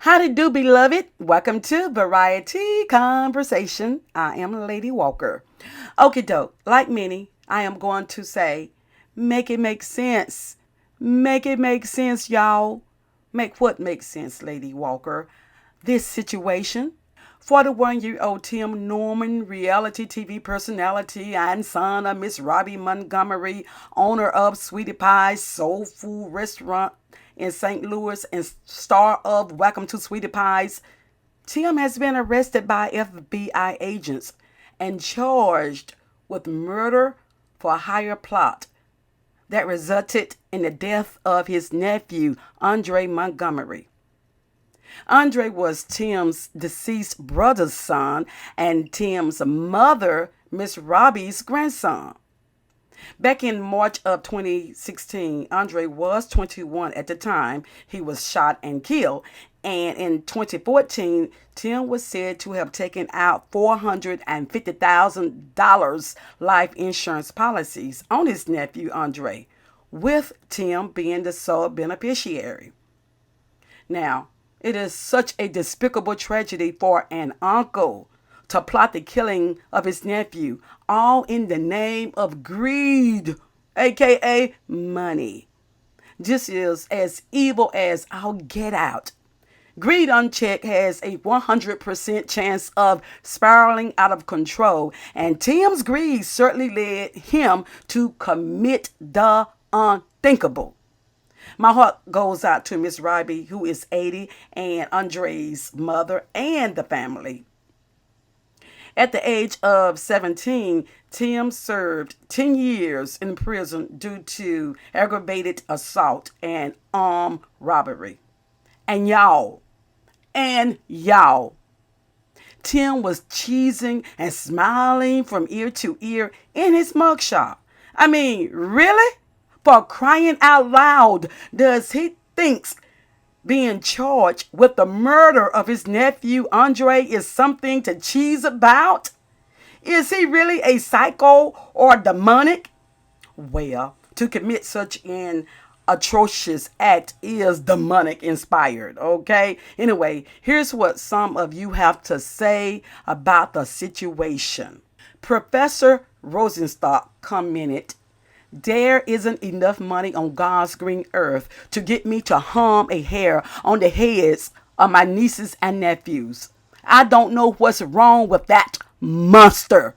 Howdy do, beloved. Welcome to Variety Conversation. I am Lady Walker. Okay, doke. Like many, I am going to say, make it make sense. Make it make sense, y'all. Make what makes sense, Lady Walker? This situation. 41-year-old Tim Norman, reality TV personality and son of Miss Robbie Montgomery, owner of Sweetie Pie's Soul Food Restaurant in St. Louis and star of Welcome to Sweetie Pies. Tim has been arrested by FBI agents and charged with murder for a higher plot that resulted in the death of his nephew, Andre Montgomery. Andre was Tim's deceased brother's son and Tim's mother, Miss Robbie's grandson. Back in March of 2016, Andre was 21 at the time he was shot and killed. And in 2014, Tim was said to have taken out $450,000 life insurance policies on his nephew, Andre, with Tim being the sole beneficiary. Now, it is such a despicable tragedy for an uncle to plot the killing of his nephew, all in the name of greed, aka money. This is as evil as I'll get out. Greed unchecked has a 100% chance of spiraling out of control, and Tim's greed certainly led him to commit the unthinkable. My heart goes out to Miss Robbie, who is 80, and Andre's mother and the family. At the age of 17, Tim served 10 years in prison due to aggravated assault and armed robbery. And y'all, Tim was cheesing and smiling from ear to ear in his mugshot. I mean, really? For crying out loud, does he thinks being charged with the murder of his nephew Andre is something to cheese about? Is he really a psycho or demonic? Well, to commit such an atrocious act is demonic inspired, okay? Anyway, here's what some of you have to say about the situation. Professor Rosenstock commented, there isn't enough money on God's green earth to get me to harm a hair on the heads of my nieces and nephews. I don't know what's wrong with that monster.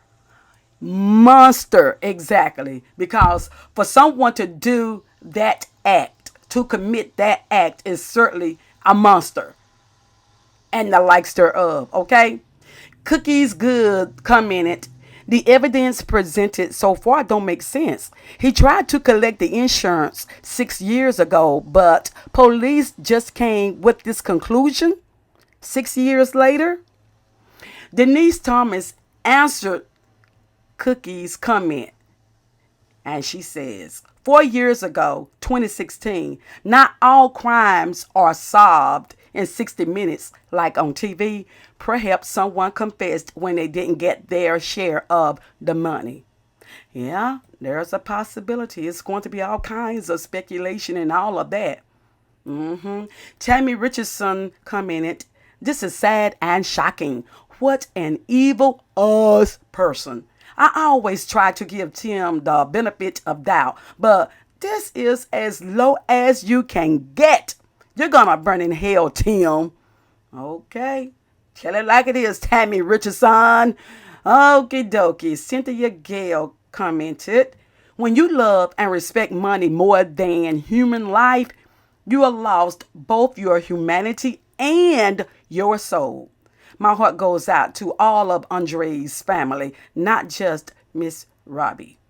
Monster, exactly. Because for someone to do that act, to commit that act, is certainly a monster. And the likes thereof, okay? Cookies Good commented, the evidence presented so far don't make sense. He tried to collect the insurance 6 years ago, but police just came with this conclusion 6 years later. Denise Thomas answered Cookie's comment, and she says, 4 years ago, 2016, not all crimes are solved in 60 minutes like on TV. Perhaps someone confessed when they didn't get their share of the money. Yeah, there's a possibility. It's going to be all kinds of speculation and all of that. Tammy Richardson commented, this is sad and shocking. What an evil us person. I always try to give Tim the benefit of doubt, but this is as low as you can get. You're gonna burn in hell, Tim. Okay. Tell it like it is, Tammy Richardson. Okie dokie. Cynthia Gale commented, when you love and respect money more than human life, you have lost both your humanity and your soul. My heart goes out to all of Andre's family, not just Miss Robbie.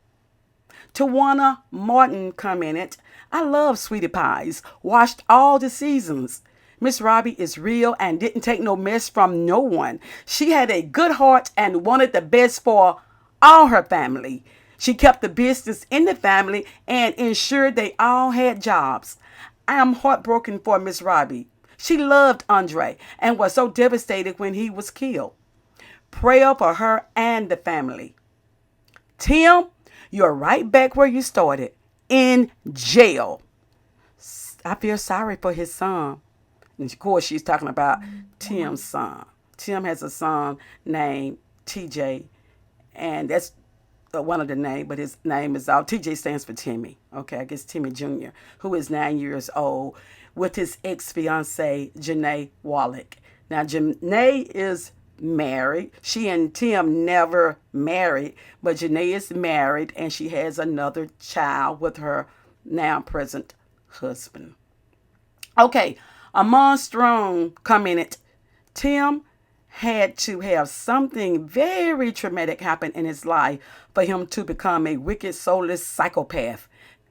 Tawana Martin commented, I love Sweetie Pies, watched all the seasons. Miss Robbie is real and didn't take no mess from no one. She had a good heart and wanted the best for all her family. She kept the business in the family and ensured they all had jobs. I am heartbroken for Miss Robbie. She loved Andre and was so devastated when he was killed. Prayer for her and the family. Tim, you're right back where you started, in jail. I feel sorry for his son. And of course, she's talking about Tim's son. Tim has a son named TJ, and that's one of the name, but his name is TJ stands for Timmy. Okay, I guess Timmy Jr., who is 9 years old, with his ex fiancee Janae Wallach. Now Janae is married. She and Tim never married, but Janae is married and she has another child with her now present husband. Okay, a month strong commented, Tim had to have something very traumatic happen in his life for him to become a wicked, soulless psychopath.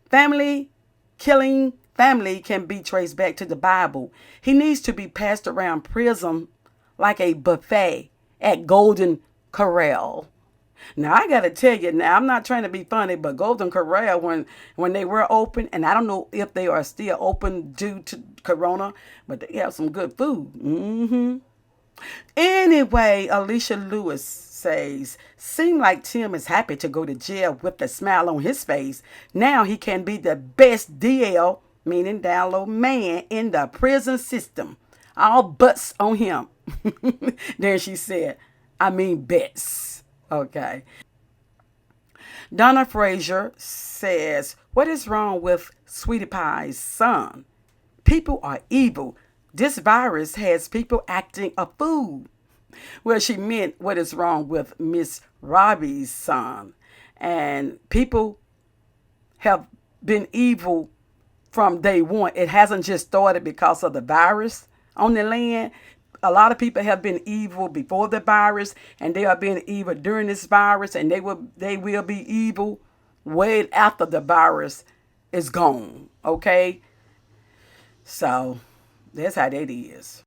Family killing family can be traced back to the Bible. He needs to be passed around prison like a buffet at Golden Corral. Now I gotta tell you, now I'm not trying to be funny, but Golden Corral when they were open, and I don't know if they are still open due to Corona, but they have some good food. Anyway, Alicia Lewis says, seem like Tim is happy to go to jail with a smile on his face. Now he can be the best DL, meaning down low man, in the prison system. All butts on him. Then she said, I mean bets. Okay. Donna Frazier says, what is wrong with Sweetie Pie's son? People are evil. This virus has people acting a fool. Well, she meant what is wrong with Miss Robbie's son. And people have been evil from day one. It hasn't just started because of the virus on the land. A lot of people have been evil before the virus, and they are being evil during this virus, and they will be evil way after the virus is gone. Okay? So that's how that is.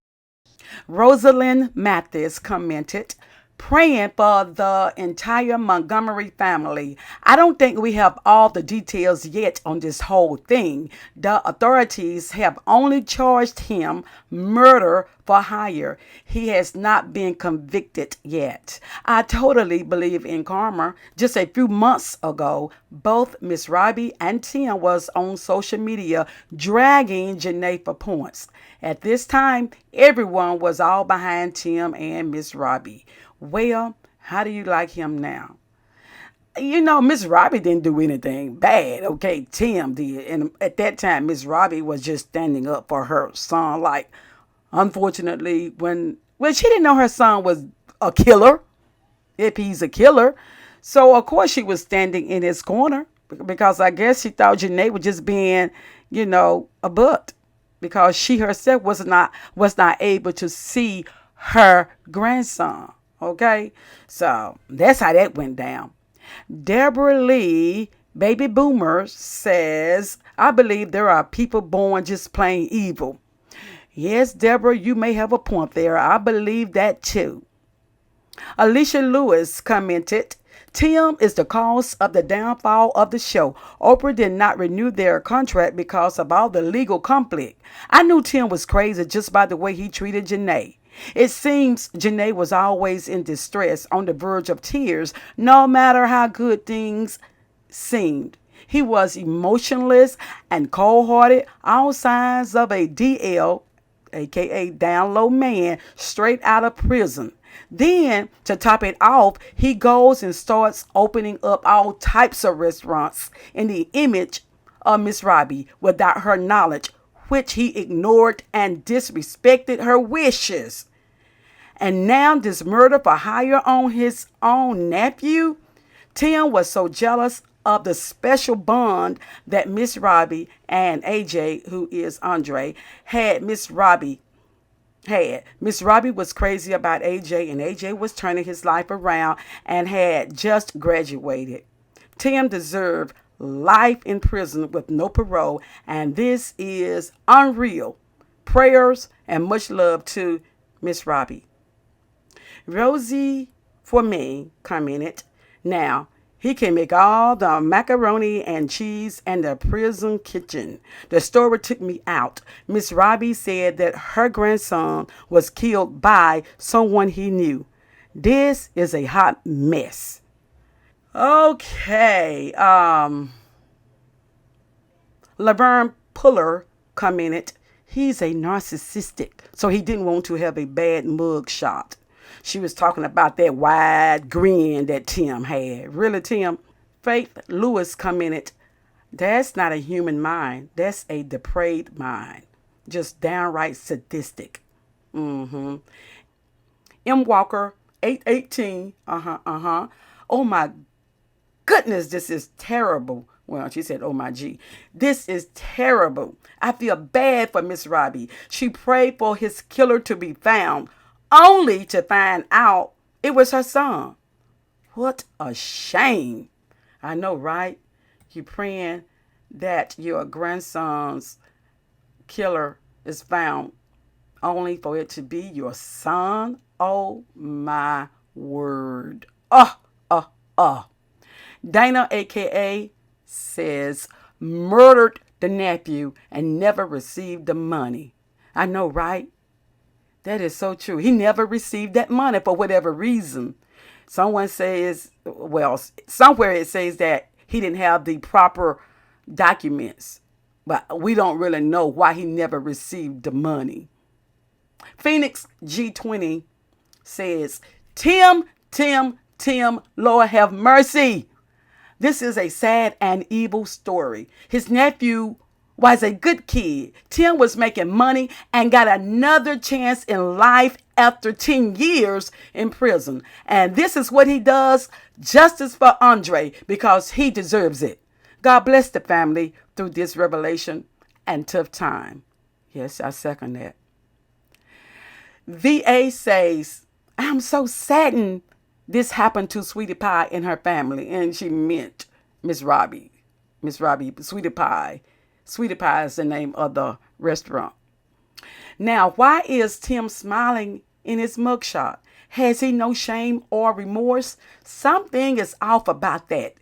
Rosalind Mathis commented, praying for the entire Montgomery family. I don't think we have all the details yet on this whole thing. The authorities have only charged him murder for hire. He has not been convicted yet. I totally believe in karma. Just a few months ago, both Miss Robbie and Tim was on social media dragging Janae for points. At this time, everyone was all behind Tim and Miss Robbie. Well, how do you like him now? You know, Miss Robbie didn't do anything bad. Okay, Tim did. And at that time, Miss Robbie was just standing up for her son. Like, unfortunately, well, she didn't know her son was a killer, if he's a killer. So, of course, she was standing in his corner because I guess she thought Janae was just being, a butt because she herself was not able to see her grandson. Okay, so that's how that went down. Deborah Lee, baby boomer, says, I believe there are people born just plain evil. Yes, Deborah, you may have a point there. I believe that too. Alicia Lewis commented, Tim is the cause of the downfall of the show. Oprah did not renew their contract because of all the legal conflict. I knew Tim was crazy just by the way he treated Janae. It seems Janae was always in distress, on the verge of tears, no matter how good things seemed. He was emotionless and cold-hearted, all signs of a DL, aka down low man, straight out of prison. Then, to top it off, he goes and starts opening up all types of restaurants in the image of Miss Robbie without her knowledge, which he ignored and disrespected her wishes. And now this murder for hire on his own nephew? Tim was so jealous of the special bond that Miss Robbie and AJ, who is Andre, had. Miss Robbie was crazy about AJ, and AJ was turning his life around and had just graduated. Tim deserved life in prison with no parole, and this is unreal. Prayers and much love to Miss Robbie. Rosie, for me, commented, now, he can make all the macaroni and cheese in the prison kitchen. The story took me out. Miss Robbie said that her grandson was killed by someone he knew. This is a hot mess. Okay. Laverne Puller commented, He's a narcissistic, so he didn't want to have a bad mug shot. She was talking about that wide grin that Tim had. Really, Tim? Faith Lewis commented, that's not a human mind. That's a depraved mind. Just downright sadistic. Mm-hmm. M. Walker, 818. Oh my goodness, this is terrible. Well, she said, oh my G. This is terrible. I feel bad for Miss Robbie. She prayed for his killer to be found, only to find out it was her son. What a shame. I know, right? You praying that your grandson's killer is found, only for it to be your son. Oh my word. Dana, aka, says murdered the nephew and never received the money. I know, right? That is so true. He never received that money for whatever reason. Someone says, well, somewhere it says that he didn't have the proper documents, but we don't really know why he never received the money. Phoenix G20 says, Tim, Lord have mercy. This is a sad and evil story. His nephew was a good kid. Tim was making money and got another chance in life after 10 years in prison. And this is what he does. Justice for Andre, because he deserves it. God bless the family through this revelation and tough time. Yes, I second that. VA says, I'm so saddened this happened to Sweetie Pie and her family. And she meant Miss Robbie. Miss Robbie, Sweetie Pie. Sweetie Pie is the name of the restaurant. Now, why is Tim smiling in his mugshot? Has he no shame or remorse? Something is off about that.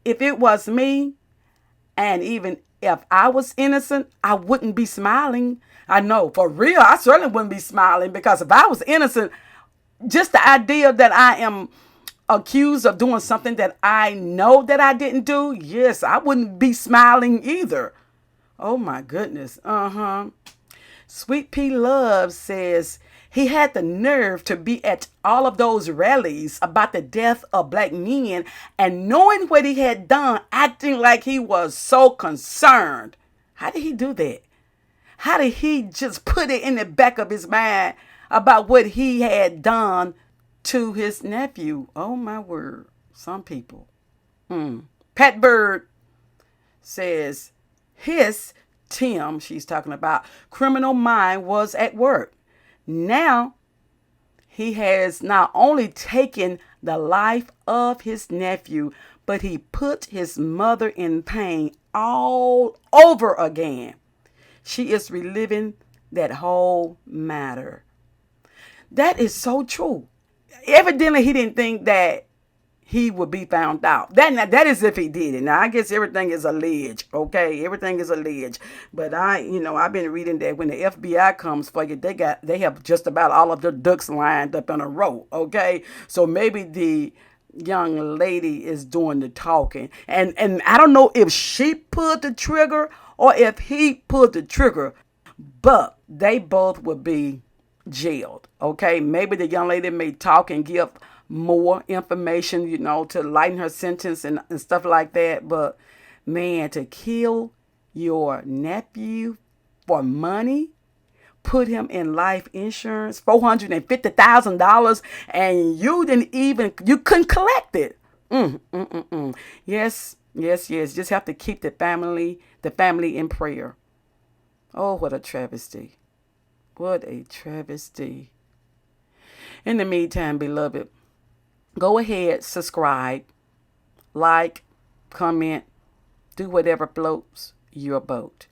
If it was me, and even if I was innocent, I wouldn't be smiling. I know, for real, I certainly wouldn't be smiling, because if I was innocent, just the idea that I am accused of doing something that I know that I didn't do, yes, I wouldn't be smiling either. Oh my goodness. Sweet P Love says he had the nerve to be at all of those rallies about the death of black men and knowing what he had done, acting like he was so concerned. How did he do that? How did he just put it in the back of his mind about what he had done to his nephew? Oh my word. Some people. Pat Bird says his, Tim, she's talking about, criminal mind was at work. Now he has not only taken the life of his nephew, but he put his mother in pain all over again. She is reliving that whole matter. That is so true. Evidently, he didn't think that he would be found out. That is if he did it. Now, I guess everything is alleged, okay? Everything is alleged. But I've been reading that when the FBI comes for you, they have just about all of their ducks lined up in a row, okay? So maybe the young lady is doing the talking. And I don't know if she pulled the trigger or if he pulled the trigger, but they both would be jailed, okay? Maybe the young lady may talk and give more information, to lighten her sentence and stuff like that. But man, to kill your nephew for money, put him in life insurance, $450,000, and you couldn't collect it. Yes. Just have to keep the family in prayer. Oh, what a travesty. What a travesty. In the meantime, beloved, go ahead, subscribe, like, comment, do whatever floats your boat.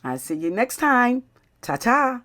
I'll see you next time. Ta-ta.